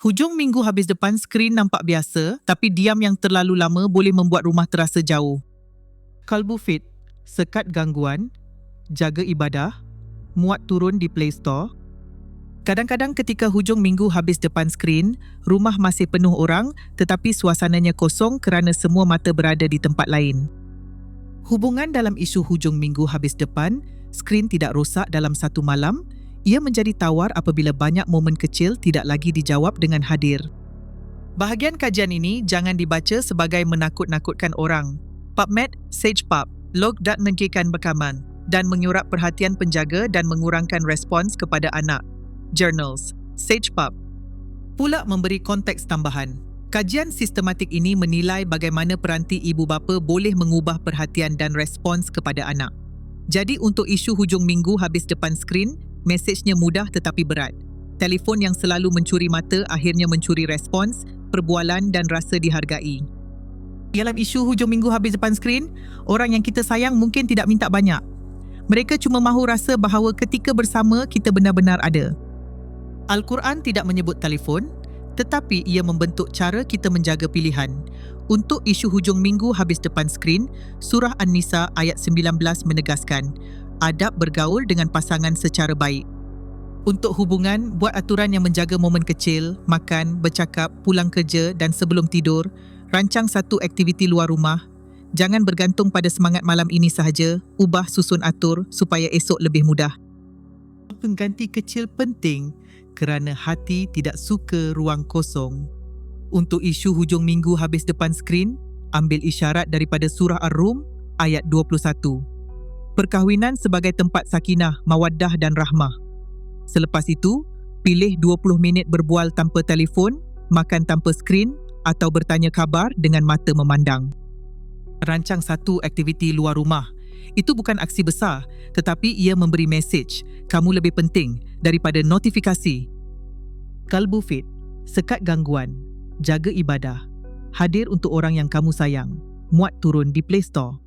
Hujung minggu habis depan skrin nampak biasa, tapi diam yang terlalu lama boleh membuat rumah terasa jauh. Kalbu Fit, sekat gangguan, jaga ibadah, muat turun di Play Store. Kadang-kadang ketika hujung minggu habis depan skrin, rumah masih penuh orang tetapi suasananya kosong kerana semua mata berada di tempat lain. Hubungan dalam isu hujung minggu habis depan, skrin tidak rosak dalam satu malam, ia menjadi tawar apabila banyak momen kecil tidak lagi dijawab dengan hadir. Bahagian kajian ini jangan dibaca sebagai menakut-nakutkan orang. PubMed, SagePub, log dan menjikan bekaman dan menyurat perhatian penjaga dan mengurangkan respons kepada anak. Journals, SagePub pula memberi konteks tambahan. Kajian sistematik ini menilai bagaimana peranti ibu bapa boleh mengubah perhatian dan respons kepada anak. Jadi untuk isu hujung minggu habis depan skrin, mesejnya mudah tetapi berat. Telefon yang selalu mencuri mata akhirnya mencuri respons, perbualan dan rasa dihargai. Dalam isu hujung minggu habis depan skrin, orang yang kita sayang mungkin tidak minta banyak. Mereka cuma mahu rasa bahawa ketika bersama kita benar-benar ada. Al-Quran tidak menyebut telefon, tetapi ia membentuk cara kita menjaga pilihan. Untuk isu hujung minggu habis depan skrin, Surah An-Nisa ayat 19 menegaskan, adab bergaul dengan pasangan secara baik. Untuk hubungan, buat aturan yang menjaga momen kecil, makan, bercakap, pulang kerja dan sebelum tidur, rancang satu aktiviti luar rumah. Jangan bergantung pada semangat malam ini sahaja, ubah susun atur supaya esok lebih mudah. Pengganti kecil penting kerana hati tidak suka ruang kosong. Untuk isu hujung minggu habis depan skrin, ambil isyarat daripada surah Ar-Rum ayat 21. Perkahwinan sebagai tempat sakinah, mawaddah dan rahmah. Selepas itu, pilih 20 minit berbual tanpa telefon, makan tanpa skrin atau bertanya khabar dengan mata memandang. Rancang satu aktiviti luar rumah. Itu bukan aksi besar, tetapi ia memberi mesej, kamu lebih penting daripada notifikasi. Kalbu Fit, sekat gangguan, jaga ibadah, hadir untuk orang yang kamu sayang, muat turun di Play Store.